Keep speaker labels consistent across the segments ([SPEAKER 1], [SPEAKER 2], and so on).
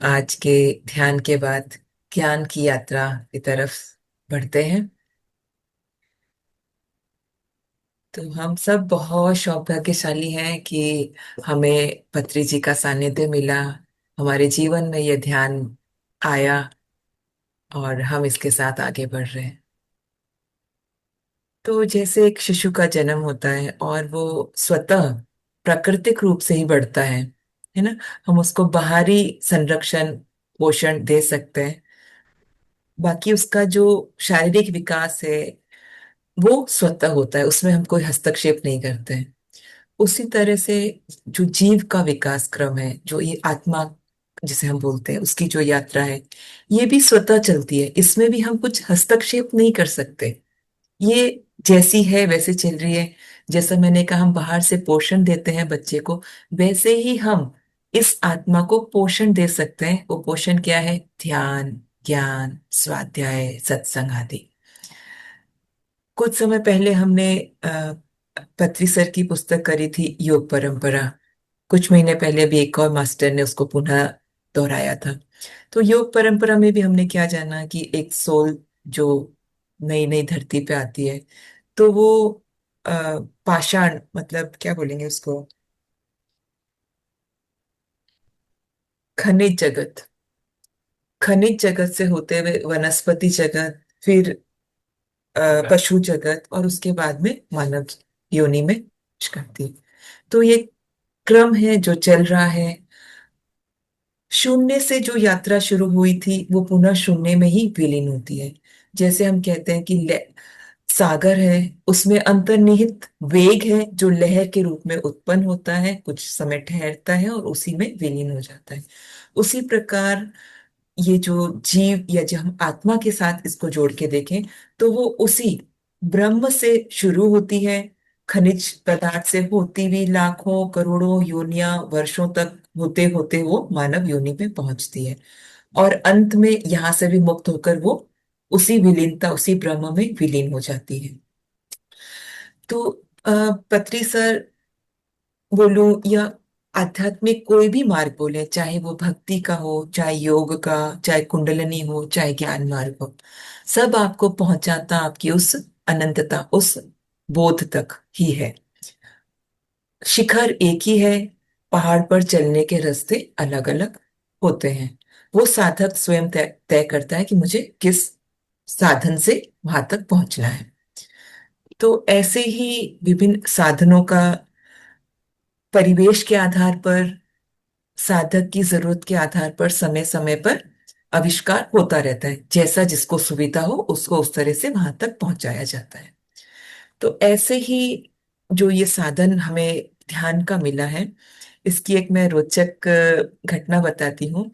[SPEAKER 1] आज के ध्यान के बाद ज्ञान की यात्रा की तरफ बढ़ते हैं। तो हम सब बहुत सौभाग्यशाली हैं कि हमें पत्री जी का सानिध्य मिला। हमारे जीवन में यह ध्यान आया और हम इसके साथ आगे बढ़ रहे हैं। तो जैसे एक शिशु का जन्म होता है और वो स्वतः प्राकृतिक रूप से ही बढ़ता है ना। हम उसको बाहरी संरक्षण पोषण दे सकते हैं। बाकी उसका जो शारीरिक विकास है वो स्वतः होता है, उसमें हम कोई हस्तक्षेप नहीं करते हैं। उसी तरह से जो जीव का विकास क्रम है, जो ये आत्मा जिसे हम बोलते हैं, उसकी जो यात्रा है, ये भी स्वतः चलती है। इसमें भी हम कुछ हस्तक्षेप नहीं कर सकते। ये जैसी है वैसे चल रही है। जैसा मैंने कहा, हम बाहर से पोषण देते हैं बच्चे को, वैसे ही हम इस आत्मा को पोषण दे सकते हैं। वो पोषण क्या है? ध्यान, ज्ञान, स्वाध्याय, सत्संग आदि। कुछ समय पहले हमने पत्री सर की पुस्तक करी थी, योग परंपरा। कुछ महीने पहले भी एक और मास्टर ने उसको पुनः दोहराया था। तो योग परंपरा में भी हमने क्या जाना कि एक सोल जो नई नई धरती पे आती है, तो वो पाषाण, मतलब क्या बोलेंगे उसको, खनिज जगत, खनिज जगत से होते हुए वनस्पति जगत, फिर पशु जगत, और उसके बाद में मानव योनि में प्रवेश करती है। तो ये क्रम है जो चल रहा है। शून्य से जो यात्रा शुरू हुई थी वो पुनः शून्य में ही विलीन होती है। जैसे हम कहते हैं कि सागर है, उसमें अंतर्निहित वेग है जो लहर के रूप में उत्पन्न होता है, कुछ समय ठहरता है और उसी में विलीन हो जाता है। उसी प्रकार ये जो जीव, या जो हम आत्मा के साथ इसको जोड़ के देखें, तो वो उसी ब्रह्म से शुरू होती है। खनिज पदार्थ से होती हुई लाखों करोड़ों योनियां वर्षों तक होते होते वो मानव योनि में पहुंचती है। और अंत में यहाँ से भी मुक्त होकर वो उसी विलीनता, उसी ब्रह्म में विलीन हो जाती है। तो पत्री सर बोलूं या आध्यात्मिक कोई भी मार्ग बोले, चाहे वो भक्ति का हो, चाहे योग का, चाहे कुंडलिनी हो, चाहे ज्ञान मार्ग हो, सब आपको पहुंचाता आपकी उस अनंतता, उस बोध तक ही है। शिखर एक ही है, पहाड़ पर चलने के रास्ते अलग अलग होते हैं। वो साधक स्वयं तय तय करता है कि मुझे किस साधन से वहां तक पहुंचना है। तो ऐसे ही विभिन्न साधनों का परिवेश के आधार पर, साधक की जरूरत के आधार पर समय समय पर आविष्कार होता रहता है। जैसा जिसको सुविधा हो उसको उस तरह से वहां तक पहुंचाया जाता है। तो ऐसे ही जो ये साधन हमें ध्यान का मिला है, इसकी एक मैं रोचक घटना बताती हूँ।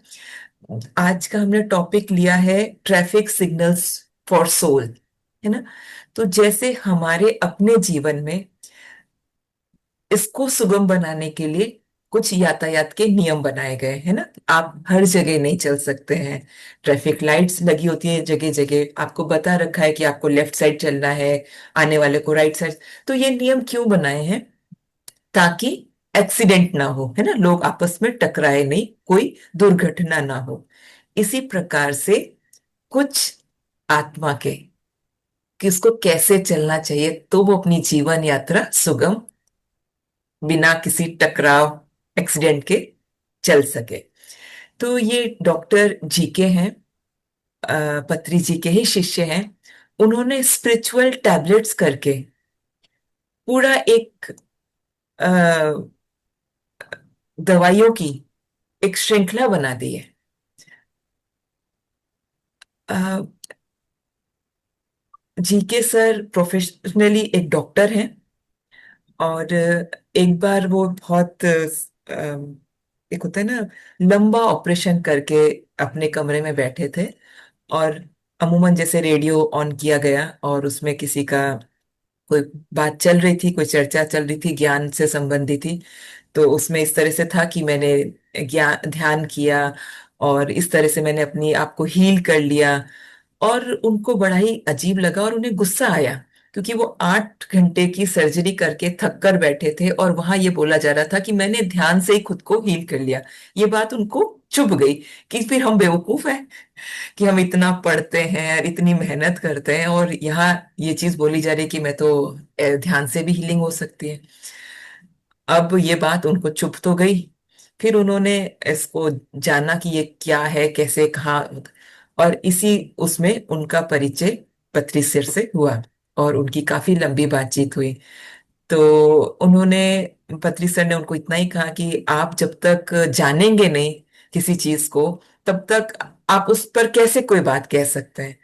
[SPEAKER 1] आज का हमने टॉपिक लिया है ट्रैफिक सिग्नल्स फॉर सोल, है ना। तो जैसे हमारे अपने जीवन में इसको सुगम बनाने के लिए कुछ यातायात के नियम बनाए गए हैं ना। आप हर जगह नहीं चल सकते हैं। ट्रैफिक लाइट्स लगी होती है जगह जगह, आपको बता रखा है कि आपको लेफ्ट साइड चलना है, आने वाले को राइट साइड। तो ये नियम क्यों बनाए हैं? ताकि एक्सीडेंट ना हो, है ना, लोग आपस में टकराए नहीं, कोई दुर्घटना ना हो। इसी प्रकार से कुछ आत्मा के, किसको कैसे चलना चाहिए तो वो अपनी जीवन यात्रा सुगम, बिना किसी टकराव, एक्सीडेंट के चल सके। तो ये डॉक्टर जीके हैं, पत्री जी के ही शिष्य हैं। उन्होंने स्पिरिचुअल टैबलेट्स करके पूरा एक अ, दवाइयों की एक श्रृंखला बना दी है। जीके सर प्रोफेशनली एक डॉक्टर हैं, और एक बार वो बहुत एक होता है ना, लंबा ऑपरेशन करके अपने कमरे में बैठे थे। और अमूमन जैसे रेडियो ऑन किया गया और उसमें किसी का कोई बात चल रही थी, कोई चर्चा चल रही थी, ज्ञान से संबंधित थी। तो उसमें इस तरह से था कि मैंने ज्ञान ध्यान किया और इस तरह से मैंने अपनी आप को हील कर लिया। और उनको बड़ा ही अजीब लगा और उन्हें गुस्सा आया, क्योंकि वो 8 घंटे की सर्जरी करके थक कर बैठे थे और वहां ये बोला जा रहा था कि मैंने ध्यान से ही खुद को हील कर लिया। ये बात उनको चुभ गई कि फिर हम बेवकूफ हैं कि हम इतना पढ़ते हैं और इतनी मेहनत करते हैं, और यहाँ ये चीज बोली जा रही है कि मैं तो ध्यान से भी हीलिंग हो सकती है। अब ये बात उनको चुप तो गई। फिर उन्होंने इसको जाना कि ये क्या है, कैसे, कहाँ, और इसी उसमें उनका परिचय पत्री सिर से हुआ और उनकी काफी लंबी बातचीत हुई। तो उन्होंने, पत्री सर ने उनको इतना ही कहा कि आप जब तक जानेंगे नहीं किसी चीज को, तब तक आप उस पर कैसे कोई बात कह सकते हैं।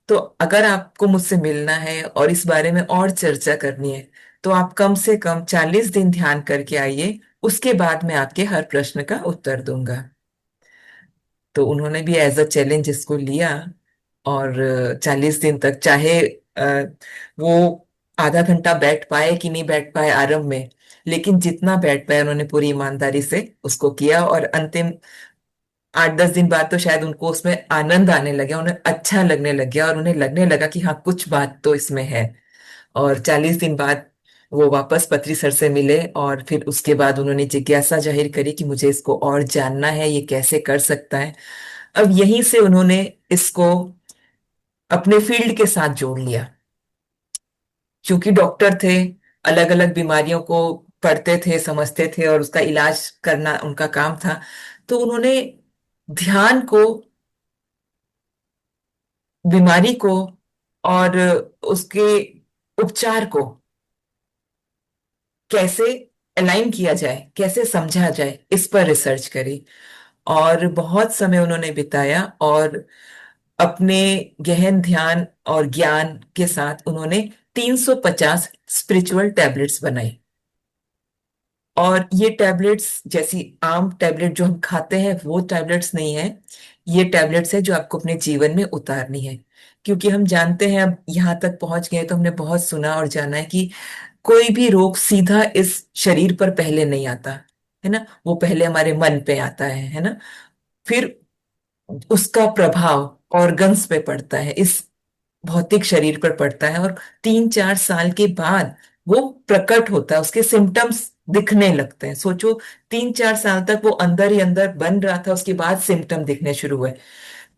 [SPEAKER 1] तो अगर आपको मुझसे मिलना है और इस बारे में और चर्चा करनी है, तो आप कम से कम 40 दिन ध्यान करके आइए, उसके बाद मैं आपके हर प्रश्न का उत्तर दूंगा। तो उन्होंने भी एज अ चैलेंज इसको लिया, और 40 दिन तक, चाहे वो आधा घंटा बैठ पाए कि नहीं बैठ पाए आरंभ में, लेकिन जितना बैठ पाए उन्होंने पूरी ईमानदारी से उसको किया। और अंतिम 8-10 दिन बाद तो शायद उनको उसमें आनंद आने लगा, उन्हें अच्छा लगने लग गया, और उन्हें लगने लगा कि हाँ, कुछ बात तो इसमें है। और 40 दिन बाद वो वापस पत्री सर से मिले, और फिर उसके बाद उन्होंने जिज्ञासा जाहिर करी कि मुझे इसको और जानना है, ये कैसे कर सकता है। अब यहीं से उन्होंने इसको अपने फील्ड के साथ जोड़ लिया। क्योंकि डॉक्टर थे, अलग अलग बीमारियों को पढ़ते थे, समझते थे, और उसका इलाज करना उनका काम था। तो उन्होंने ध्यान को, बीमारी को, और उसके उपचार को कैसे अलाइन किया जाए, कैसे समझा जाए, इस पर रिसर्च करी। और बहुत समय उन्होंने बिताया, और अपने गहन ध्यान और ज्ञान के साथ उन्होंने 350 स्पिरिचुअल टैबलेट्स बनाई। और ये टैबलेट्स जैसी आम टैबलेट जो हम खाते हैं वो टैबलेट्स नहीं है। ये टैबलेट्स है जो आपको अपने जीवन में उतारनी है। क्योंकि हम जानते हैं, अब यहाँ तक पहुंच गए तो हमने बहुत सुना और जाना है कि कोई भी रोग सीधा इस शरीर पर पहले नहीं आता, है ना, वो पहले हमारे मन पे आता है ना। फिर उसका प्रभाव ऑर्गन्स पे पड़ता है, इस भौतिक शरीर पर पड़ता है, और 3-4 साल के बाद वो प्रकट होता है, उसके सिम्टम्स दिखने लगते हैं। सोचो, 3-4 साल तक वो अंदर ही अंदर बन रहा था, उसके बाद सिम्टम दिखने शुरू हुए।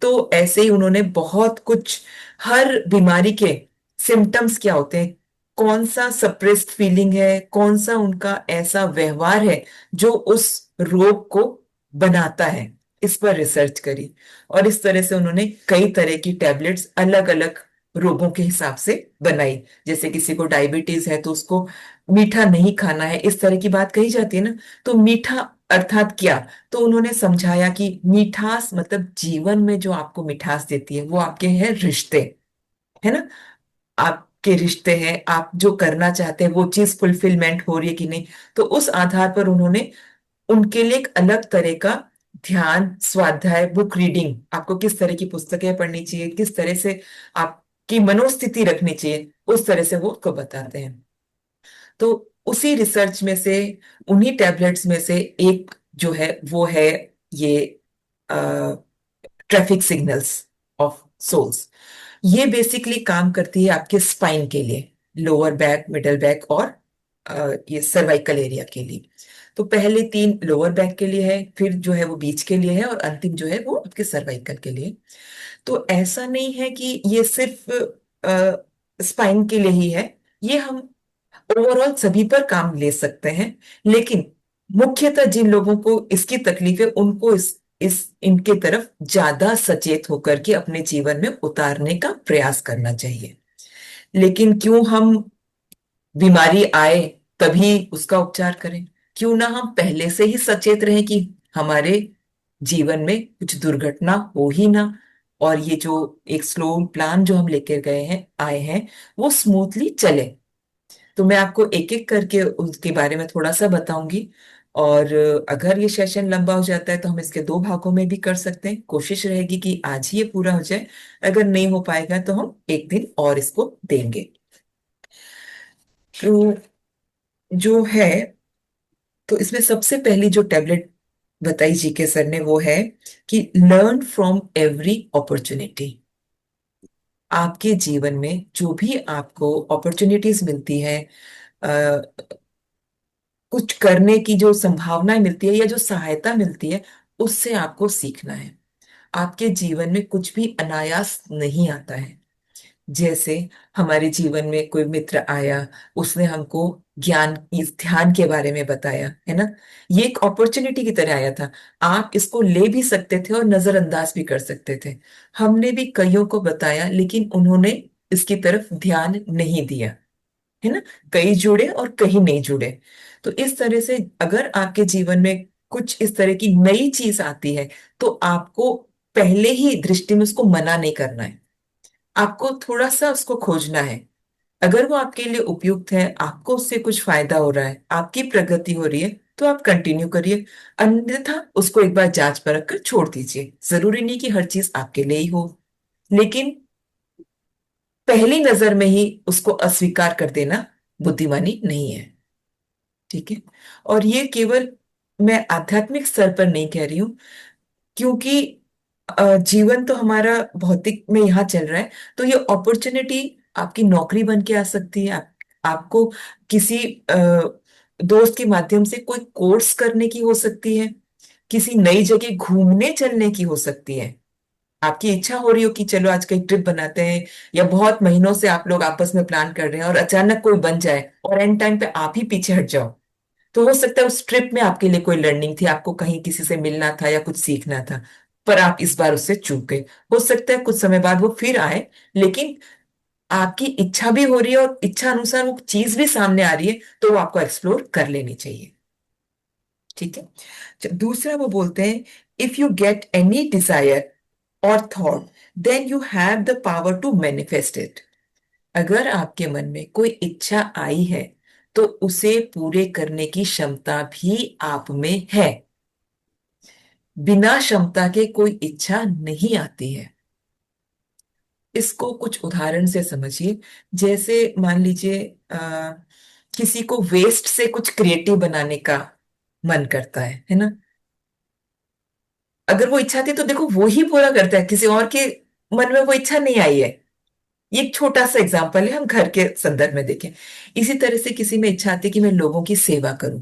[SPEAKER 1] तो ऐसे ही उन्होंने बहुत कुछ, हर बीमारी के सिम्टम्स क्या होते हैं, कौन सा सप्रेस्ड फीलिंग है, कौन सा उनका ऐसा व्यवहार है जो उस रोग को बनाता है, इस पर रिसर्च करी। और इस तरह से उन्होंने कई तरह की टैबलेट्स अलग अलग रोगों के हिसाब से बनाई। जैसे किसी को डायबिटीज है तो उसको मीठा नहीं खाना है, इस तरह की बात कही जाती है ना। तो मीठा अर्थात क्या? तो उन्होंने समझाया कि मिठास मतलब जीवन में जो आपको मिठास देती है वो आपके हैं रिश्ते, है ना। आपके रिश्ते हैं, आप जो करना चाहते हैं वो चीज फुलफिलमेंट हो रही है कि नहीं। तो उस आधार पर उन्होंने उनके लिए एक अलग तरह का ध्यान, स्वाध्याय, बुक रीडिंग, आपको किस तरह की पुस्तकें पढ़नी चाहिए, किस तरह से आपकी मनोस्थिति रखनी चाहिए, उस तरह से वो उसको बताते हैं। तो उसी रिसर्च में से, उन्हीं टैबलेट्स में से एक जो है वो है ये ट्रैफिक सिग्नल्स ऑफ सोल्स। ये बेसिकली काम करती है आपके स्पाइन के लिए, लोअर बैक, मिडल बैक, और ये सर्वाइकल एरिया के लिए। तो पहले 3 लोअर बैक के लिए है, फिर जो है वो बीच के लिए है, और अंतिम जो है वो आपके सर्वाइकल के लिए। तो ऐसा नहीं है कि ये सिर्फ स्पाइन के लिए ही है, ये हम ओवरऑल सभी पर काम ले सकते हैं। लेकिन मुख्यतः जिन लोगों को इसकी तकलीफ है उनको इस इनके तरफ ज्यादा सचेत होकर के अपने जीवन में उतारने का प्रयास करना चाहिए। लेकिन क्यों हम बीमारी आए तभी उसका उपचार करें? क्यों ना हम पहले से ही सचेत रहें कि हमारे जीवन में कुछ दुर्घटना हो ही ना, और ये जो एक स्लो प्लान जो हम लेकर गए हैं, आए हैं, वो स्मूथली चले। तो मैं आपको एक एक करके उसके बारे में थोड़ा सा बताऊंगी। और अगर ये सेशन लंबा हो जाता है तो हम इसके 2 भागों में भी कर सकते हैं, कोशिश रहेगी कि आज ही ये पूरा हो जाए। अगर नहीं हो पाएगा तो हम एक दिन और इसको देंगे। तो जो है, तो इसमें सबसे पहली जो टैबलेट बताई जी के सर ने वो है कि लर्न फ्रॉम एवरी अपॉर्चुनिटी। आपके जीवन में जो भी आपको अपॉर्चुनिटीज मिलती है, कुछ करने की जो संभावनाएं मिलती है या जो सहायता मिलती है, उससे आपको सीखना है। आपके जीवन में कुछ भी अनायास नहीं आता है। जैसे हमारे जीवन में कोई मित्र आया, उसने हमको ज्ञान इस ध्यान के बारे में बताया, है ना। ये एक अपॉर्चुनिटी की तरह आया था। आप इसको ले भी सकते थे और नजरअंदाज भी कर सकते थे। हमने भी कईयों को बताया, लेकिन उन्होंने इसकी तरफ ध्यान नहीं दिया, है ना। कई जुड़े और कहीं नहीं जुड़े। तो इस तरह से अगर आपके जीवन में कुछ इस तरह की नई चीज आती है, तो आपको पहले ही दृष्टि में उसको मना नहीं करना है। आपको थोड़ा सा उसको खोजना है। अगर वो आपके लिए उपयुक्त है, आपको उससे कुछ फायदा हो रहा है, आपकी प्रगति हो रही है, तो आप कंटिन्यू करिए। अन्यथा उसको एक बार जांच परख कर छोड़ दीजिए। जरूरी नहीं कि हर चीज आपके लिए ही हो, लेकिन पहली नजर में ही उसको अस्वीकार कर देना बुद्धिमानी नहीं है। ठीक है। और ये केवल मैं आध्यात्मिक स्तर पर नहीं कह रही हूँ, क्योंकि जीवन तो हमारा भौतिक में यहाँ चल रहा है। तो ये अपॉर्चुनिटी आपकी नौकरी बन के आ सकती है। आपको किसी दोस्त के माध्यम से कोई कोर्स करने की हो सकती है, किसी नई जगह घूमने चलने की हो सकती है। आपकी इच्छा हो रही हो कि चलो आज कहीं ट्रिप बनाते हैं, या बहुत महीनों से आप लोग आपस में प्लान कर रहे हैं और अचानक कोई बन जाए और एंड टाइम पे आप ही पीछे हट जाओ। तो हो सकता है उस ट्रिप में आपके लिए कोई लर्निंग थी, आपको कहीं किसी से मिलना था या कुछ सीखना था, पर आप इस बार उससे चूक गए। हो सकता है कुछ समय बाद वो फिर आए, लेकिन आपकी इच्छा भी हो रही है और इच्छा अनुसार वो चीज भी सामने आ रही है, तो वो आपको एक्सप्लोर कर लेनी चाहिए। ठीक है। दूसरा वो बोलते हैं, if you get any desire और thought, then you have the power to manifest it. अगर आपके मन में कोई इच्छा आई है, तो उसे पूरे करने की क्षमता भी आप में है। बिना क्षमता के कोई इच्छा नहीं आती है। इसको कुछ उदाहरण से समझिए। जैसे मान लीजिए किसी को वेस्ट से कुछ क्रिएटिव बनाने का मन करता है ना। अगर वो इच्छा थी तो देखो वो ही पूरा करता है, किसी और के मन में वो इच्छा नहीं आई है। ये एक छोटा सा एग्जांपल है, हम घर के संदर्भ में देखें। इसी तरह से किसी में इच्छा आती है कि मैं लोगों की सेवा करूं,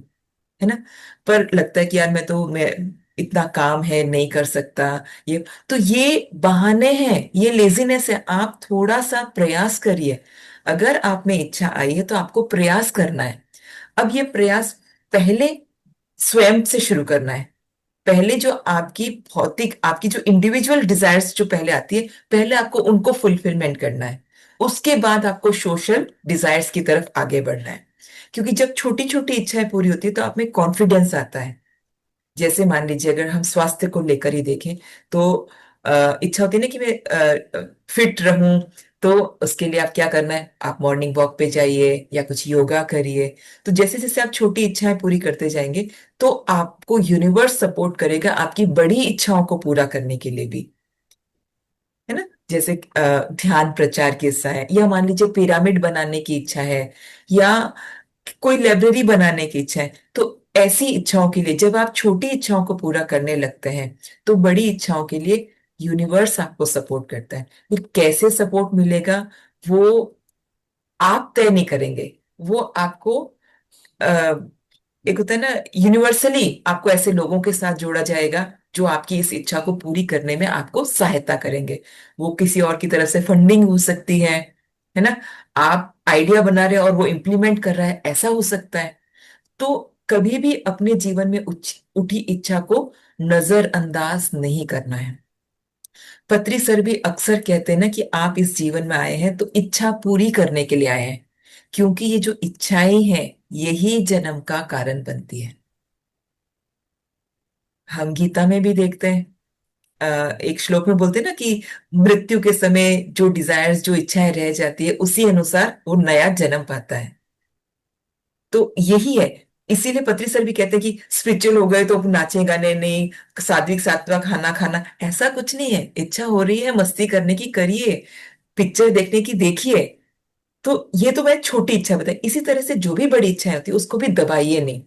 [SPEAKER 1] है ना। पर लगता है कि यार मैं इतना काम है, नहीं कर सकता। ये तो ये बहाने हैं, ये लेजीनेस है। आप थोड़ा सा प्रयास करिए। अगर आप में इच्छा आई है तो आपको प्रयास करना है। अब ये प्रयास पहले स्वयं से शुरू करना है। पहले जो आपकी भौतिक, आपकी जो इंडिविजुअल डिजायर्स जो पहले आती है, पहले आपको उनको फुलफिलमेंट करना है। उसके बाद आपको सोशल डिजायर्स की तरफ आगे बढ़ना है। क्योंकि जब छोटी छोटी इच्छाएं पूरी होती है तो आप में कॉन्फिडेंस आता है। जैसे मान लीजिए अगर हम स्वास्थ्य को लेकर ही देखें, तो इच्छा होती है ना कि मैं फिट रहूं। तो उसके लिए आप क्या करना है, आप मॉर्निंग वॉक पे जाइए या कुछ योगा करिए। तो जैसे जैसे आप छोटी इच्छाएं पूरी करते जाएंगे, तो आपको यूनिवर्स सपोर्ट करेगा आपकी बड़ी इच्छाओं को पूरा करने के लिए भी, है ना। जैसे ध्यान प्रचार की इच्छा है, या मान लीजिए पिरामिड बनाने की इच्छा है, या कोई लाइब्रेरी बनाने की इच्छा है। तो ऐसी इच्छाओं के लिए जब आप छोटी इच्छाओं को पूरा करने लगते हैं, तो बड़ी इच्छाओं के लिए यूनिवर्स आपको सपोर्ट करता है। फिर कैसे सपोर्ट मिलेगा, वो आप तय नहीं करेंगे। वो आपको एक होता है ना, यूनिवर्सली आपको ऐसे लोगों के साथ जोड़ा जाएगा जो आपकी इस इच्छा को पूरी करने में आपको सहायता करेंगे। वो किसी और की तरफ से फंडिंग हो सकती है ना। आप आइडिया बना रहे हैं और वो इम्प्लीमेंट कर रहा है, ऐसा हो सकता है। तो कभी भी अपने जीवन में उठी इच्छा को नजरअंदाज नहीं करना है। पत्री सर भी अक्सर कहते हैं ना कि आप इस जीवन में आए हैं तो इच्छा पूरी करने के लिए आए हैं, क्योंकि ये जो इच्छाएं हैं, यही जन्म का कारण बनती है। हम गीता में भी देखते हैं, एक श्लोक में बोलते हैं ना कि मृत्यु के समय जो डिजायर्स, जो इच्छाएं रह जाती है, उसी अनुसार वो नया जन्म पाता है। तो यही है। इसीलिए पत्री सर भी कहते हैं कि स्पिरिचुअल हो गए तो अब नाचे गाने नहीं, सात्विक सात्विक खाना खाना, ऐसा कुछ नहीं है। इच्छा हो रही है मस्ती करने की, करिए। पिक्चर देखने की, देखिए। तो ये तो मैं छोटी इच्छा बताई। इसी तरह से जो भी बड़ी इच्छाएं होती है उसको भी दबाइए नहीं।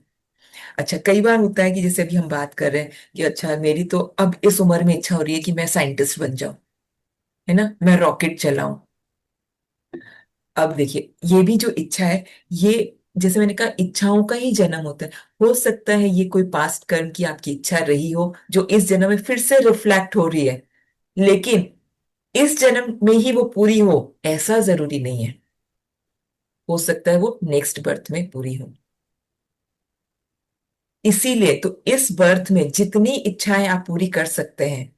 [SPEAKER 1] अच्छा, कई बार होता है कि जैसे अभी हम बात कर रहे हैं कि अच्छा मेरी तो अब इस उम्र में इच्छा हो रही है कि मैं साइंटिस्ट बन जाऊं, है ना, मैं रॉकेट चलाऊं। अब देखिए, ये भी जो इच्छा है, ये जैसे मैंने कहा, इच्छाओं का ही जन्म होता है। हो सकता है ये कोई पास्ट कर्म की आपकी इच्छा रही हो जो इस जन्म में फिर से रिफ्लेक्ट हो रही है, लेकिन इस जन्म में ही वो पूरी हो ऐसा जरूरी नहीं है। हो सकता है वो नेक्स्ट बर्थ में पूरी हो। इसीलिए तो इस बर्थ में जितनी इच्छाएं आप पूरी कर सकते हैं,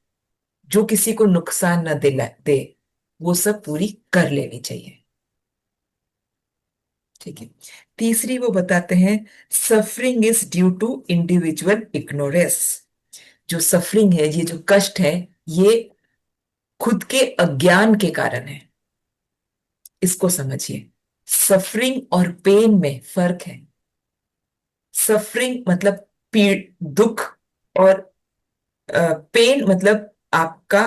[SPEAKER 1] जो किसी को नुकसान न दिला दे, वो सब पूरी कर लेनी चाहिए। ठीक है। तीसरी वो बताते हैं, suffering is due to individual ignorance. जो सफरिंग है, ये जो कष्ट है, ये खुद के अज्ञान के कारण है। इसको समझिए। सफरिंग और पेन में फर्क है। सफरिंग मतलब पीड़, दुख, और पेन मतलब आपका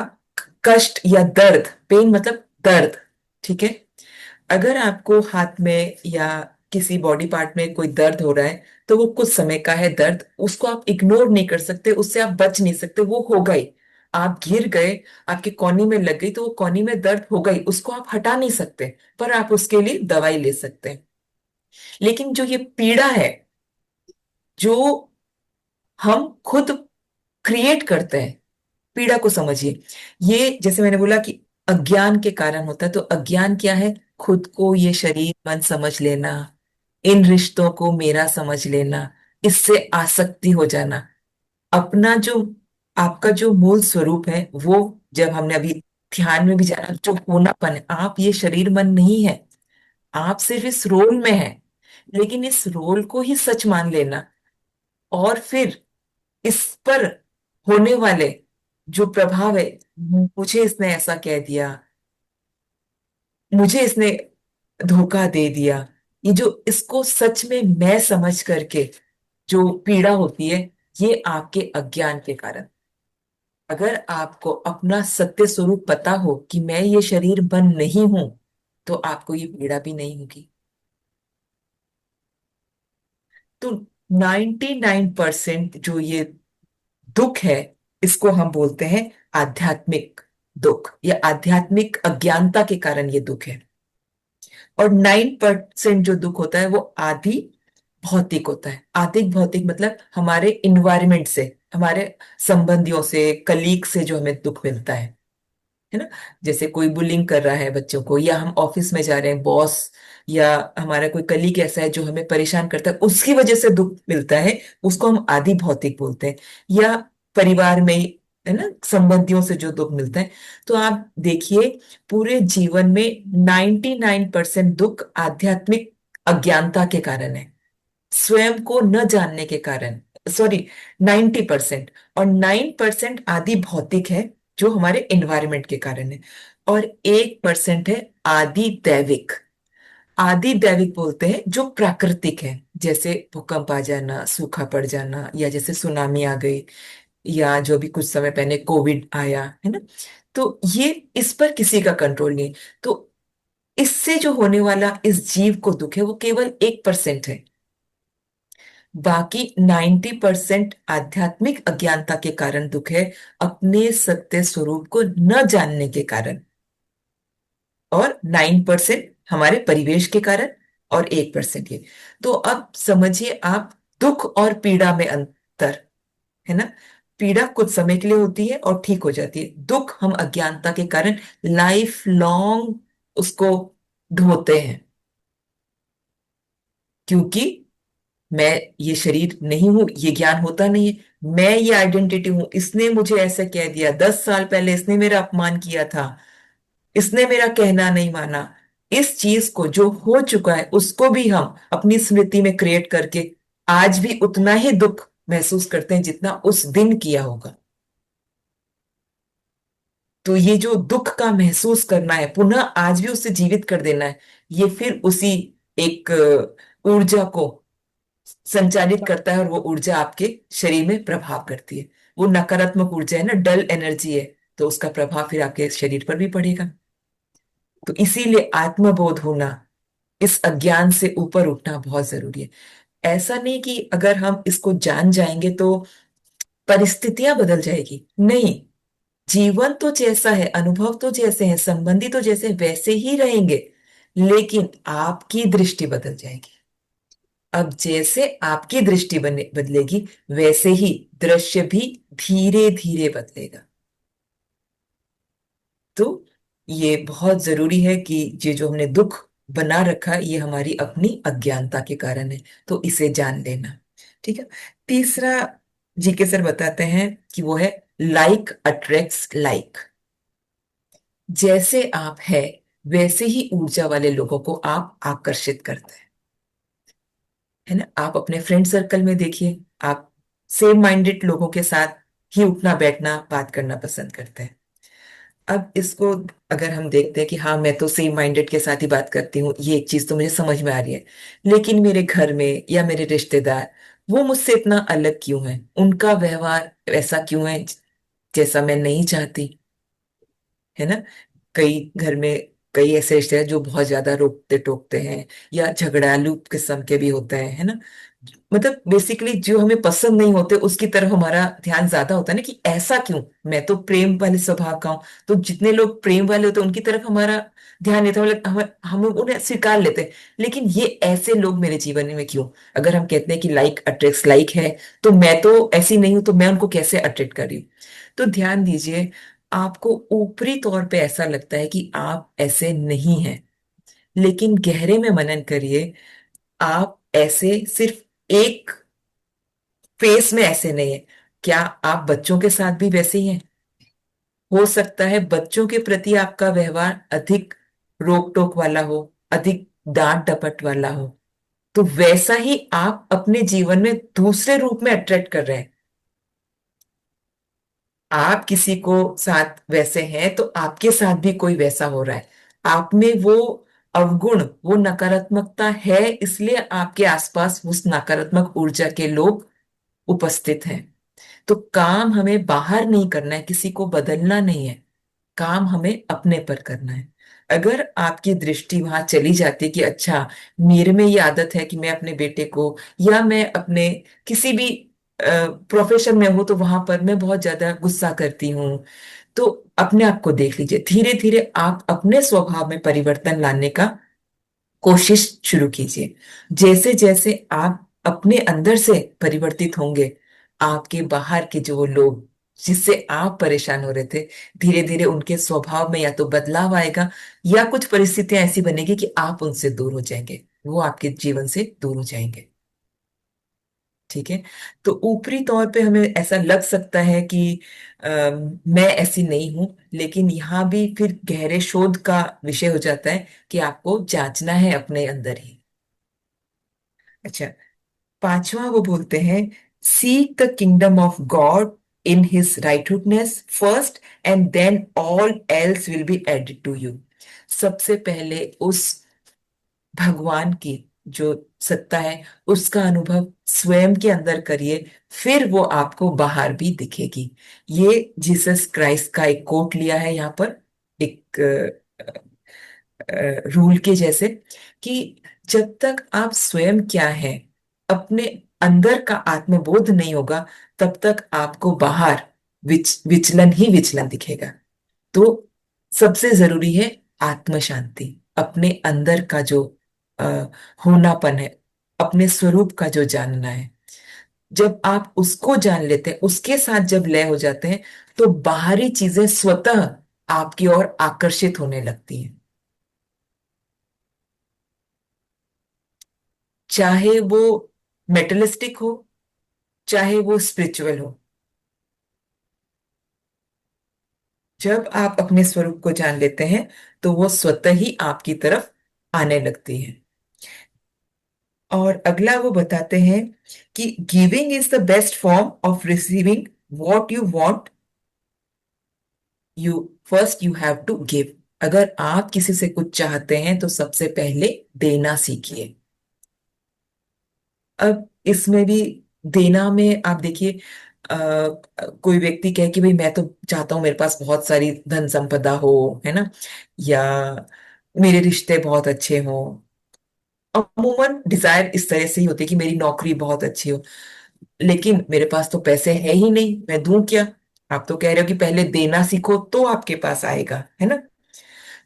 [SPEAKER 1] कष्ट या दर्द। पेन मतलब दर्द। ठीक है। अगर आपको हाथ में या किसी बॉडी पार्ट में कोई दर्द हो रहा है, तो वो कुछ समय का है दर्द, उसको आप इग्नोर नहीं कर सकते, उससे आप बच नहीं सकते, वो होगा ही। आप गिर गए, आपके कोहनी में लग गई, तो वो कोहनी में दर्द हो गई, उसको आप हटा नहीं सकते, पर आप उसके लिए दवाई ले सकते हैं। लेकिन जो ये पीड़ा है, जो हम खुद क्रिएट करते हैं, पीड़ा को समझिए। ये जैसे मैंने बोला कि अज्ञान के कारण होता है, तो अज्ञान क्या है? खुद को ये शरीर मन समझ लेना, इन रिश्तों को मेरा समझ लेना, इससे आसक्ति हो जाना। अपना जो, आपका जो मूल स्वरूप है वो, जब हमने अभी ध्यान में भी जाना, जो होनापन है, आप ये शरीर मन नहीं है, आप सिर्फ इस रोल में हैं। लेकिन इस रोल को ही सच मान लेना, और फिर इस पर होने वाले जो प्रभाव है, मुझे इसने ऐसा कह दिया, मुझे इसने धोखा दे दिया, ये जो, इसको सच में मैं समझ करके जो पीड़ा होती है, ये आपके अज्ञान के कारण। अगर आपको अपना सत्य स्वरूप पता हो कि मैं ये शरीर मन नहीं हूं, तो आपको ये पीड़ा भी नहीं होगी। तो 99% जो ये दुख है, इसको हम बोलते हैं आध्यात्मिक दुख, या आध्यात्मिक अज्ञानता के कारण ये दुख है। और 9% जो दुख होता है वो आदि भौतिक होता है। आदि भौतिक मतलब हमारे इन्वायरमेंट से, हमारे संबंधियों से, कलीग से जो हमें दुख मिलता है ना। जैसे कोई बुलिंग कर रहा है बच्चों को, या हम ऑफिस में जा रहे हैं, बॉस या हमारा कोई कलीग ऐसा है जो हमें परेशान करता है, उसकी वजह से दुख मिलता है, उसको हम आदि भौतिक बोलते हैं। या परिवार में ही, है ना, संबंधियों से जो दुख मिलता है। तो आप देखिए, पूरे जीवन में 99% दुख आध्यात्मिक अज्ञानता के कारण है, स्वयं को न जानने के कारण। सॉरी, 90%। और 9% आदि भौतिक है, जो हमारे एनवायरमेंट के कारण है। और 1% है आदि दैविक। आदि दैविक बोलते हैं जो प्राकृतिक है, जैसे भूकंप आ जाना, सूखा पड़ जाना, या जैसे सुनामी आ गई, या जो भी कुछ समय पहले कोविड आया है ना। तो ये, इस पर किसी का कंट्रोल नहीं। तो इससे जो होने वाला इस जीव को दुख है, वो केवल 1% है। बाकी 90% आध्यात्मिक अज्ञानता के कारण दुख है, अपने सत्य स्वरूप को न जानने के कारण। और 9% हमारे परिवेश के कारण, और 1% ये। तो अब समझिए आप, दुख और पीड़ा में अंतर, है ना। पीड़ा कुछ समय के लिए होती है और ठीक हो जाती है, दुख हम अज्ञानता के कारण लाइफ लॉन्ग उसको ढोते हैं। क्योंकि मैं ये शरीर नहीं हूं, ये ज्ञान होता नहीं है, मैं ये आइडेंटिटी हूं, इसने मुझे ऐसे कह दिया, 10 साल पहले इसने मेरा अपमान किया था, इसने मेरा कहना नहीं माना। इस चीज को, जो हो चुका है, उसको भी हम अपनी स्मृति में क्रिएट करके आज भी उतना ही दुख महसूस करते हैं जितना उस दिन किया होगा। तो ये जो दुख का महसूस करना है, पुनः आज भी उसे जीवित कर देना है, ये फिर उसी एक ऊर्जा को संचालित करता है, और वो ऊर्जा आपके शरीर में प्रभाव करती है। वो नकारात्मक ऊर्जा है ना, डल एनर्जी है, तो उसका प्रभाव फिर आपके शरीर पर भी पड़ेगा। तो इसीलिए आत्मबोध होना, इस अज्ञान से ऊपर उठना बहुत जरूरी है। ऐसा नहीं कि अगर हम इसको जान जाएंगे तो परिस्थितियां बदल जाएगी, नहीं। जीवन तो जैसा है, अनुभव तो जैसे हैं, संबंधी तो जैसे हैं, वैसे ही रहेंगे, लेकिन आपकी दृष्टि बदल जाएगी। अब जैसे आपकी दृष्टि बदलेगी, वैसे ही दृश्य भी धीरे धीरे बदलेगा। तो ये बहुत जरूरी है कि ये जो हमने दुख बना रखा है, ये हमारी अपनी अज्ञानता के कारण है। तो इसे जान लेना। ठीक है। तीसरा, जीके सर बताते हैं कि वो है लाइक अट्रैक्ट्स लाइक। जैसे आप है, वैसे ही ऊर्जा वाले लोगों को आप आकर्षित करते हैं। है ना? आप अपने फ्रेंड सर्कल में देखिए, आप सेम माइंडेड लोगों के साथ ही उठना बैठना बात करना पसंद करते हैं। अब इसको अगर हम देखते हैं कि हाँ, मैं तो सेम माइंडेड के साथ ही बात करती हूँ, ये एक चीज तो मुझे समझ में आ रही है, लेकिन मेरे घर में या मेरे रिश्तेदार, वो मुझसे इतना अलग क्यों है, उनका व्यवहार ऐसा क्यों है जैसा मैं नहीं चाहती। है ना? कई घर में कई ऐसे रिश्ते हैं जो बहुत ज्यादा रोकते टोकते हैं, या झगड़ालू किस्म के भी होते हैं। है ना? मतलब बेसिकली जो हमें पसंद नहीं होते उसकी तरफ हमारा ध्यान ज्यादा होता है ना, कि ऐसा क्यों, मैं तो प्रेम वाले स्वभाव का हूं। तो जितने लोग प्रेम वाले होते हैं उनकी तरफ हमारा ध्यान नहीं था, मतलब हम उन्हें स्वीकार लेते हैं। लेकिन ये ऐसे लोग मेरे जीवन में क्यों? अगर हम कहते हैं कि लाइक अट्रैक्ट्स लाइक है, तो मैं तो ऐसी नहीं हूं, तो मैं उनको कैसे अट्रैक्ट कर रही हूँ? तो ध्यान दीजिए, आपको ऊपरी तौर पे ऐसा लगता है कि आप ऐसे नहीं हैं, लेकिन गहरे में मनन करिए, आप ऐसे सिर्फ एक फेस में ऐसे नहीं है। क्या आप बच्चों के साथ भी वैसे ही हैं? हो सकता है बच्चों के प्रति आपका व्यवहार अधिक रोक टोक वाला हो, अधिक डांट डपट वाला हो। तो वैसा ही आप अपने जीवन में दूसरे रूप में अट्रैक्ट कर रहे हैं। आप किसी को साथ वैसे हैं, तो आपके साथ भी कोई वैसा हो रहा है। आप में वो अवगुण, वो नकारात्मकता है, इसलिए आपके आसपास उस नकारात्मक ऊर्जा के लोग उपस्थित हैं। तो काम हमें बाहर नहीं करना है, किसी को बदलना नहीं है, काम हमें अपने पर करना है। अगर आपकी दृष्टि वहां चली जाती है कि अच्छा, मेरे में ये आदत है कि मैं अपने बेटे को, या मैं अपने किसी भी प्रोफेशन में हूं तो वहां पर मैं बहुत ज्यादा गुस्सा करती हूँ, तो अपने आप को देख लीजिए, धीरे धीरे आप अपने स्वभाव में परिवर्तन लाने का कोशिश शुरू कीजिए। जैसे जैसे आप अपने अंदर से परिवर्तित होंगे, आपके बाहर के जो वो लोग जिससे आप परेशान हो रहे थे, धीरे धीरे उनके स्वभाव में या तो बदलाव आएगा, या कुछ परिस्थितियां ऐसी बनेगी कि आप उनसे दूर हो जाएंगे, वो आपके जीवन से दूर हो जाएंगे। ठीक है। तो ऊपरी तौर पे हमें ऐसा लग सकता है कि मैं ऐसी नहीं हूं, लेकिन यहाँ भी फिर गहरे शोध का विषय हो जाता है कि आपको जांचना है अपने अंदर ही। अच्छा, पांचवा वो बोलते हैं, seek the kingdom of God in his righteousness first, and then all else will be added to you. सबसे पहले उस भगवान की जो सत्ता है, उसका अनुभव स्वयं के अंदर करिए, फिर वो आपको बाहर भी दिखेगी। ये जीसस क्राइस्ट का एक कोट लिया है यहाँ पर, एक रूल के जैसे, कि जब तक आप स्वयं क्या है, अपने अंदर का आत्मबोध नहीं होगा, तब तक आपको बाहर विचलन ही विचलन दिखेगा। तो सबसे जरूरी है आत्म शांति, अपने अंदर का जो अ, होनापन है, अपने स्वरूप का जो जानना है। जब आप उसको जान लेते हैं, उसके साथ जब लय हो जाते हैं, तो बाहरी चीजें स्वतः आपकी ओर आकर्षित होने लगती हैं। चाहे वो मेटलिस्टिक हो, चाहे वो स्पिरिचुअल हो। जब आप अपने स्वरूप को जान लेते हैं, तो वो स्वतः ही आपकी तरफ आने लगती है। और अगला वो बताते हैं कि giving is the best form of receiving what you want, you first you have to give. अगर आप किसी से कुछ चाहते हैं, तो सबसे पहले देना सीखिए। अब इसमें भी देना में आप देखिए, कोई व्यक्ति कहे कि भाई मैं तो चाहता हूं मेरे पास बहुत सारी धन संपदा हो, है ना, या मेरे रिश्ते बहुत अच्छे हों। अमूमन डिजायर इस तरह से ही होती है कि मेरी नौकरी बहुत अच्छी हो, लेकिन मेरे पास तो पैसे है ही नहीं, मैं दूं क्या? आप तो कह रहे हो कि पहले देना सीखो तो आपके पास आएगा, है ना?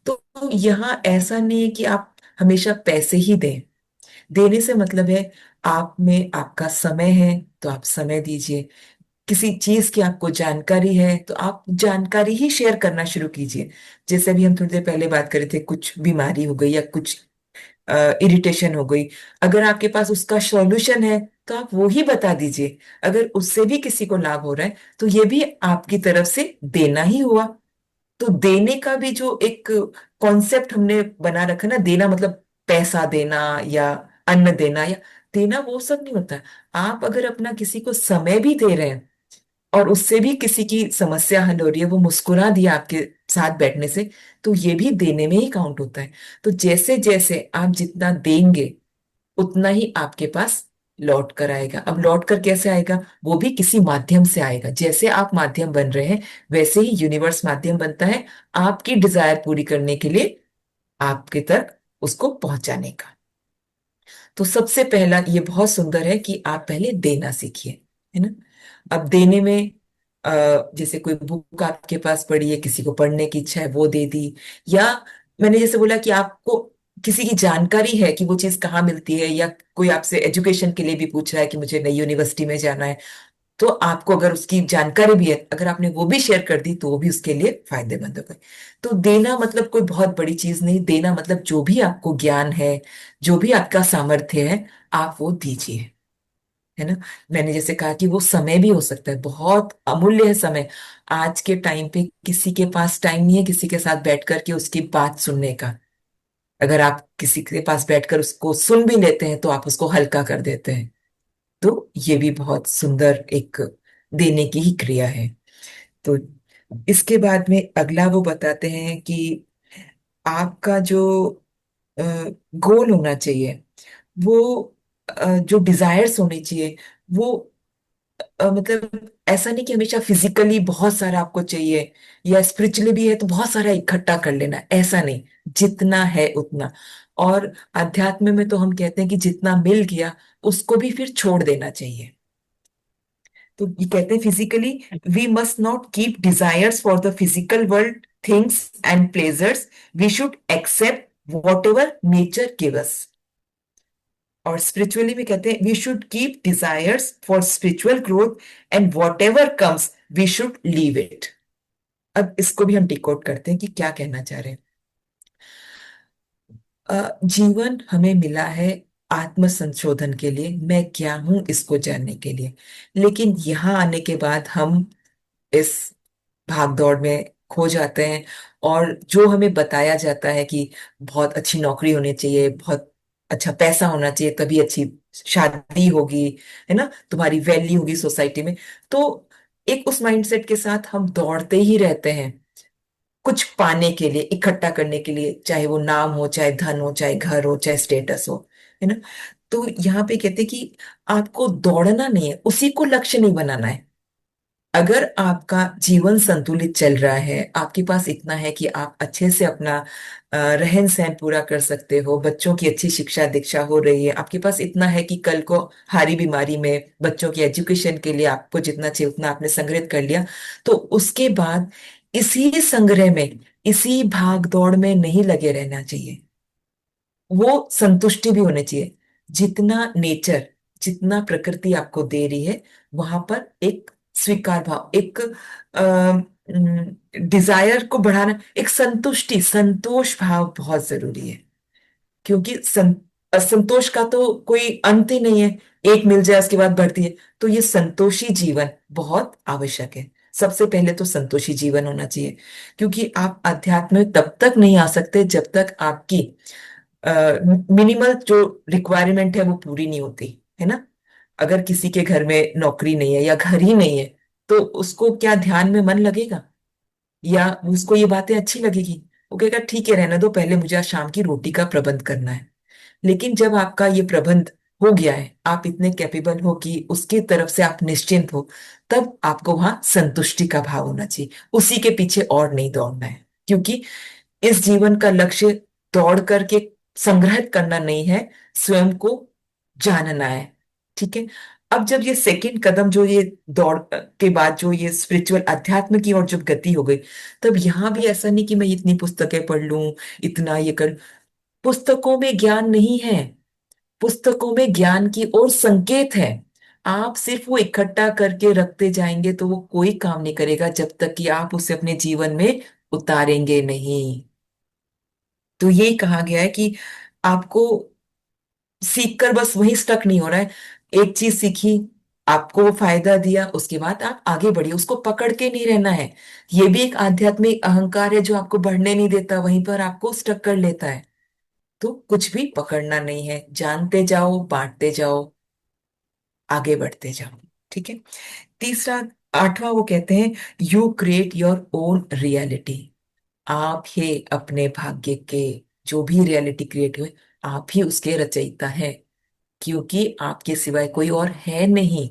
[SPEAKER 1] तो यहाँ ऐसा नहीं है कि आप हमेशा पैसे ही दें। देने से मतलब है आप में आपका समय है तो आप समय दीजिए। किसी चीज की आपको जानकारी है तो आप जानकारी ही शेयर करना शुरू कीजिए। जैसे भी हम थोड़ी देर पहले बात कर रहे थे, कुछ बीमारी हो गई या कुछ इरिटेशन हो गई, अगर आपके पास उसका सॉल्यूशन है तो आप वो ही बता दीजिए। अगर उससे भी किसी को लाभ हो रहा है तो ये भी आपकी तरफ से देना ही हुआ। तो देने का भी जो एक कॉन्सेप्ट हमने बना रखा ना, देना मतलब पैसा देना या अन्न देना, या देना वो सब नहीं होता। आप अगर अपना किसी को समय भी दे रहे हैं और उससे भी किसी की समस्या हल हो रही है, वो मुस्कुरा दिया आपके साथ बैठने से, तो ये भी देने में ही काउंट होता है। तो जैसे जैसे आप जितना देंगे उतना ही आपके पास लौट कर आएगा। अब लौट कर कैसे आएगा? वो भी किसी माध्यम से आएगा। जैसे आप माध्यम बन रहे हैं वैसे ही यूनिवर्स माध्यम बनता है आपकी डिजायर पूरी करने के लिए, आपके तक उसको पहुंचाने का। तो सबसे पहला ये बहुत सुंदर है कि आप पहले देना सीखिए, है ना। अब देने में जैसे कोई बुक आपके पास पड़ी है, किसी को पढ़ने की इच्छा है वो दे दी, या मैंने जैसे बोला कि आपको किसी की जानकारी है कि वो चीज कहाँ मिलती है, या कोई आपसे एजुकेशन के लिए भी पूछ रहा है कि मुझे नई यूनिवर्सिटी में जाना है, तो आपको अगर उसकी जानकारी भी है, अगर आपने वो भी शेयर कर दी तो वो भी उसके लिए फायदेमंद होगा। तो देना मतलब कोई बहुत बड़ी चीज नहीं, देना मतलब जो भी आपको ज्ञान है, जो भी आपका सामर्थ्य है, आप वो दीजिए, है ना। मैंने जैसे कहा कि वो समय भी हो सकता है, बहुत अमूल्य है समय। आज के टाइम पे किसी के पास टाइम नहीं है किसी के साथ बैठ कर के उसकी बात सुनने का। अगर आप किसी के पास बैठकर उसको सुन भी लेते हैं तो आप उसको हल्का कर देते हैं। तो ये भी बहुत सुंदर एक देने की ही क्रिया है। तो इसके बाद में अगला वो बताते हैं कि आपका जो गोल होना चाहिए, वो जो डिजायर्स होने चाहिए, वो मतलब ऐसा नहीं कि हमेशा फिजिकली बहुत सारा आपको चाहिए, या स्पिरिचुअली भी है तो बहुत सारा इकट्ठा कर लेना, ऐसा नहीं। जितना है उतना। और अध्यात्म में तो हम कहते हैं कि जितना मिल गया उसको भी फिर छोड़ देना चाहिए। तो ये कहते हैं physically we must not keep desires for the physical world things and pleasures, we should accept whatever nature give us. और स्पिरिचुअली भी कहते हैं we should keep desires for spiritual growth and whatever comes we should leave it. अब इसको भी हम decode करते हैं कि क्या कहना चाह रहे हैं। जीवन हमें मिला है आत्म संशोधन के लिए, मैं क्या हूं इसको जानने के लिए। लेकिन यहाँ आने के बाद हम इस भाग दौड़ में खो जाते हैं। और जो हमें बताया जाता है कि बहुत अच्छी नौकरी होनी चाहिए, बहुत अच्छा पैसा होना चाहिए, तभी अच्छी शादी होगी, है ना, तुम्हारी वैल्यू होगी सोसाइटी में। तो एक उस माइंडसेट के साथ हम दौड़ते ही रहते हैं कुछ पाने के लिए, इकट्ठा करने के लिए, चाहे वो नाम हो, चाहे धन हो, चाहे घर हो, चाहे स्टेटस हो, है ना। तो यहाँ पे कहते हैं कि आपको दौड़ना नहीं है, उसी को लक्ष्य नहीं बनाना है। अगर आपका जीवन संतुलित चल रहा है, आपके पास इतना है कि आप अच्छे से अपना रहन सहन पूरा कर सकते हो, बच्चों की अच्छी शिक्षा दीक्षा हो रही है, आपके पास इतना है कि कल को हारी बीमारी में बच्चों की एजुकेशन के लिए आपको जितना चाहिए उतना आपने संग्रहित कर लिया, तो उसके बाद इसी संग्रह में, इसी भाग दौड़ में नहीं लगे रहना चाहिए। वो संतुष्टि भी होनी चाहिए। जितना नेचर, जितना प्रकृति आपको दे रही है, वहां पर एक स्वीकार भाव, एक डिजायर को बढ़ाना, एक संतुष्टि, संतोष भाव बहुत जरूरी है। क्योंकि असंतोष का तो कोई अंत ही नहीं है, एक मिल जाए उसके बाद बढ़ती है। तो ये संतोषी जीवन बहुत आवश्यक है। सबसे पहले तो संतोषी जीवन होना चाहिए। क्योंकि आप अध्यात्म में तब तक नहीं आ सकते जब तक आपकी मिनिमल जो रिक्वायरमेंट है वो पूरी नहीं होती, है ना। अगर किसी के घर में नौकरी नहीं है या घर ही नहीं है, तो उसको क्या ध्यान में मन लगेगा, या उसको ये बातें अच्छी लगेगी? वो कहेगा ठीक है रहने दो, पहले मुझे आज शाम की रोटी का प्रबंध करना है। लेकिन जब आपका ये प्रबंध हो गया है, आप इतने कैपेबल हो कि उसकी तरफ से आप निश्चिंत हो, तब आपको वहां संतुष्टि का भाव होना चाहिए। उसी के पीछे और नहीं दौड़ना है। क्योंकि इस जीवन का लक्ष्य दौड़ करके संग्रहित करना नहीं है, स्वयं को जानना है। ठीक है। अब जब ये सेकंड कदम, जो ये दौड़ के बाद जो ये स्पिरिचुअल अध्यात्म की ओर जब गति हो गई, तब यहां भी ऐसा नहीं कि मैं इतनी पुस्तकें पढ़ लूं, इतना ये कर, पुस्तकों में ज्ञान नहीं है। पुस्तकों में ज्ञान की और संकेत है। आप सिर्फ वो इकट्ठा करके रखते जाएंगे तो वो कोई काम नहीं करेगा जब तक कि आप उसे अपने जीवन में उतारेंगे नहीं। तो यही कहा गया है कि आपको सीख कर बस वहीं स्टक नहीं हो रहा है। एक चीज सीखी, आपको वो फायदा दिया, उसके बाद आप आगे बढ़िए, उसको पकड़ के नहीं रहना है। ये भी एक आध्यात्मिक अहंकार है जो आपको बढ़ने नहीं देता, वहीं पर आपको स्टक कर लेता है। तो कुछ भी पकड़ना नहीं है, जानते जाओ, बांटते जाओ, आगे बढ़ते जाओ। ठीक है। तीसरा, आठवां, वो कहते हैं you create your own reality. आप ही अपने भाग्य के, जो भी रियलिटी क्रिएट हुए, आप ही उसके रचयिता हैं, क्योंकि आपके सिवाय कोई और है नहीं।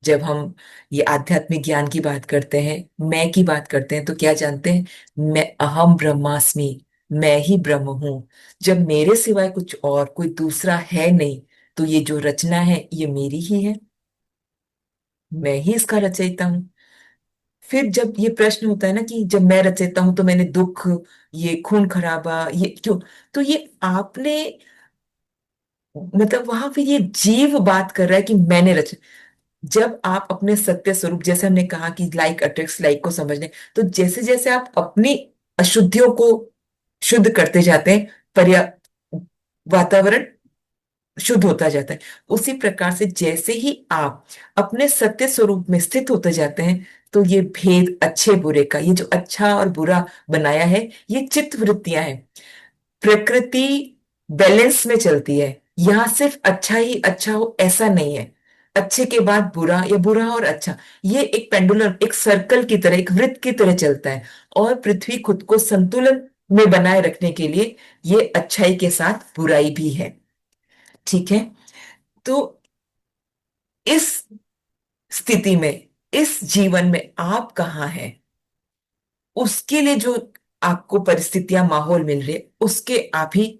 [SPEAKER 1] जब हम ये आध्यात्मिक ज्ञान की बात करते हैं, मैं की बात करते हैं, तो क्या जानते हैं? मैं अहम ब्रह्मास्मि, मैं ही ब्रह्म हूं। जब मेरे सिवाय कुछ और कोई दूसरा है नहीं, तो ये जो रचना है ये मेरी ही है, मैं ही इसका रचयिता हूँ। फिर जब ये प्रश्न होता है ना कि जब मैं रचयिता हूं तो मैंने दुख, ये खून खराबा, ये क्यों? तो ये आपने, मतलब वहां फिर ये जीव बात कर रहा है कि मैंने रच। जब आप अपने सत्य स्वरूप, जैसे हमने कहा कि लाइक अट्रैक्ट्स लाइक को समझने, तो जैसे जैसे आप अपनी अशुद्धियों को शुद्ध करते जाते हैं, पर्या वातावरण शुद्ध होता जाता है। उसी प्रकार से जैसे ही आप अपने सत्य स्वरूप में स्थित होते जाते हैं, तो ये भेद अच्छे बुरे का, ये जो अच्छा और बुरा बनाया है, ये चित्त वृत्तियां हैं। प्रकृति बैलेंस में चलती है। यहाँ सिर्फ अच्छा ही अच्छा हो ऐसा नहीं है, अच्छे के बाद बुरा या बुरा और अच्छा। ये एक पेंडुलम, एक सर्कल की तरह, एक वृत्त की तरह चलता है। और पृथ्वी खुद को संतुलन में बनाए रखने के लिए ये अच्छाई के साथ बुराई भी है। ठीक है। तो इस स्थिति में, इस जीवन में आप कहाँ हैं, उसके लिए जो आपको परिस्थितियां, माहौल मिल रहे, उसके आप ही,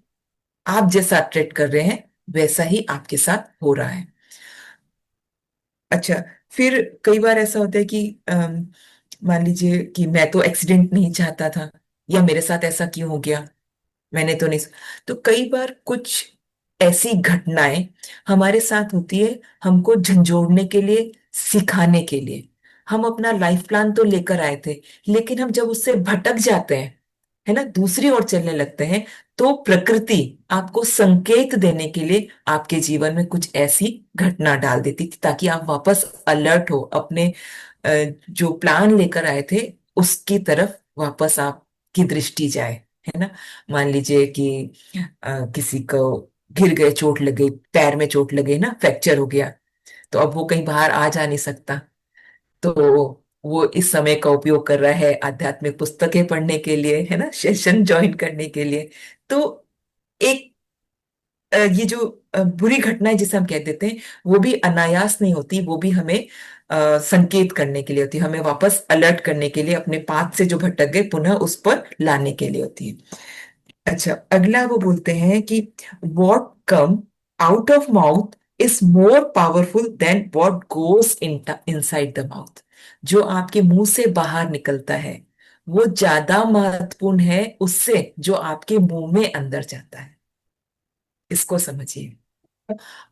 [SPEAKER 1] आप जैसा ट्रीट कर रहे हैं वैसा ही आपके साथ हो रहा है। अच्छा, फिर कई बार ऐसा होता है कि मान लीजिए कि मैं तो एक्सीडेंट नहीं चाहता था, या मेरे साथ ऐसा क्यों हो गया, मैंने तो नहीं। तो कई बार कुछ ऐसी घटनाएं हमारे साथ होती है, हमको झंझोड़ने के लिए, सिखाने के लिए। हम अपना लाइफ प्लान तो लेकर आए थे, लेकिन हम जब उससे भटक जाते हैं, है ना, दूसरी ओर चलने लगते हैं, तो प्रकृति आपको संकेत देने के लिए आपके जीवन में कुछ ऐसी घटना डाल देती थी, ताकि आप वापस अलर्ट हो, अपने जो प्लान लेकर आए थे उसकी तरफ वापस आपकी दृष्टि जाए। है ना। मान लीजिए कि किसी को गिर गए, चोट लग गई, पैर में चोट लगे ना, फ्रैक्चर हो गया, तो अब वो कहीं बाहर आ जा नहीं सकता। तो वो इस समय का उपयोग कर रहा है आध्यात्मिक पुस्तकें पढ़ने के लिए, है ना, सेशन ज्वाइन करने के लिए। तो एक ये जो बुरी घटनाएं जिसे हम कह देते हैं, वो भी अनायास नहीं होती, वो भी हमें संकेत करने के लिए होती है, हमें वापस अलर्ट करने के लिए, अपने पाथ से जो भटक गए पुनः उस पर लाने के लिए होती है। अच्छा, अगला वो बोलते हैं कि what come out of mouth is more powerful than what goes in inside the mouth. जो आपके मुंह से बाहर निकलता है वो ज्यादा महत्वपूर्ण है उससे जो आपके मुंह में अंदर जाता है। इसको समझिए।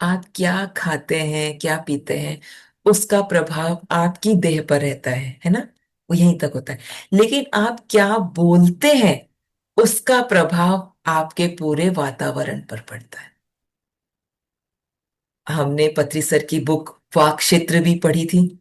[SPEAKER 1] आप क्या खाते हैं, क्या पीते हैं, उसका प्रभाव आपकी देह पर रहता है ना, वो यहीं तक होता है। लेकिन आप क्या बोलते हैं, उसका प्रभाव आपके पूरे वातावरण पर पड़ता है। हमने पत्री सर की बुक वाक क्षेत्र भी पढ़ी थी,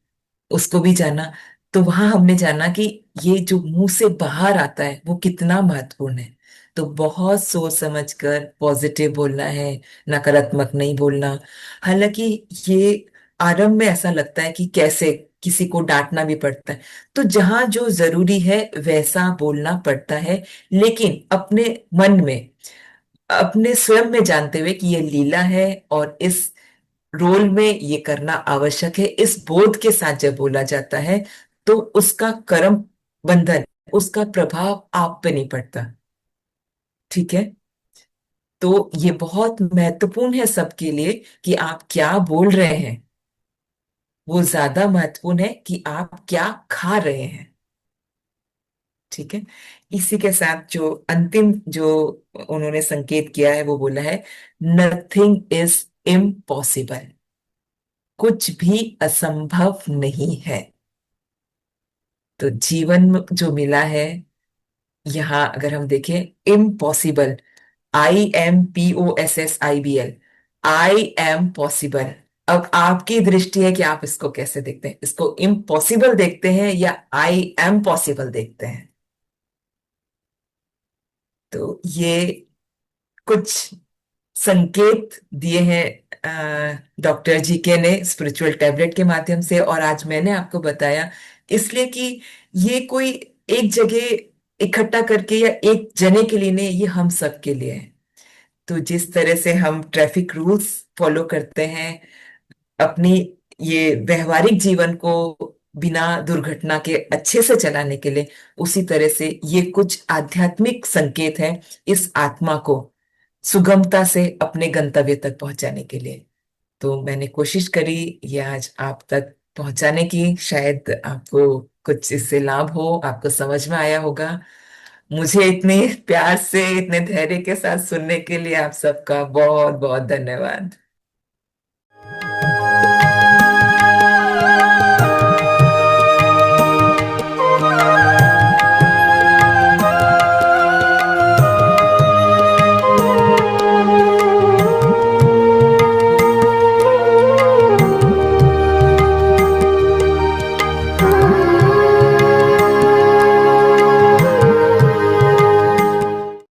[SPEAKER 1] उसको भी जाना। तो वहां हमने जाना कि ये जो मुंह से बाहर आता है वो कितना महत्वपूर्ण है। तो बहुत सोच समझ कर पॉजिटिव बोलना है, नकारात्मक नहीं बोलना। हालांकि ये आरंभ में ऐसा लगता है कि कैसे किसी को डांटना भी पड़ता है, तो जहां जो जरूरी है वैसा बोलना पड़ता है। लेकिन अपने मन में, अपने स्वयं में जानते हुए कि ये लीला है और इस रोल में ये करना आवश्यक है, इस बोध के साथ जब बोला जाता है, तो उसका कर्म बंधन, उसका प्रभाव आप पे नहीं पड़ता। ठीक है। तो ये बहुत महत्वपूर्ण है सबके लिए कि आप क्या बोल रहे हैं, वो ज्यादा महत्वपूर्ण है कि आप क्या खा रहे हैं। ठीक है। इसी के साथ जो अंतिम जो उन्होंने संकेत किया है वो बोला है, नथिंग इज इम्पॉसिबल। कुछ भी असंभव नहीं है। तो जीवन में जो मिला है, यहाँ अगर हम देखें, impossible, IMPOSSIBL, I am possible. अब आपकी दृष्टि है कि आप इसको कैसे देखते हैं, इसको इम्पॉसिबल देखते हैं या आई एम पॉसिबल देखते हैं। तो ये कुछ संकेत दिए हैं डॉक्टर जी के ने स्पिरिचुअल टैबलेट के माध्यम से, और आज मैंने आपको बताया इसलिए कि ये कोई एक जगह इकट्ठा करके या एक जने के लिए नहीं, ये हम सब के लिए है। तो जिस तरह से हम ट्रैफिक रूल्स फॉलो करते हैं अपनी ये व्यवहारिक जीवन को बिना दुर्घटना के अच्छे से चलाने के लिए, उसी तरह से ये कुछ आध्यात्मिक संकेत हैं इस आत्मा को सुगमता से अपने गंतव्य तक पहुंचाने के लिए। तो मैंने कोशिश करी ये आज आप तक पहुंचाने की। शायद आपको कुछ इससे लाभ हो, आपको समझ में आया होगा। मुझे इतने प्यार से, इतने धैर्य के साथ सुनने के लिए आप सबका बहुत बहुत धन्यवाद।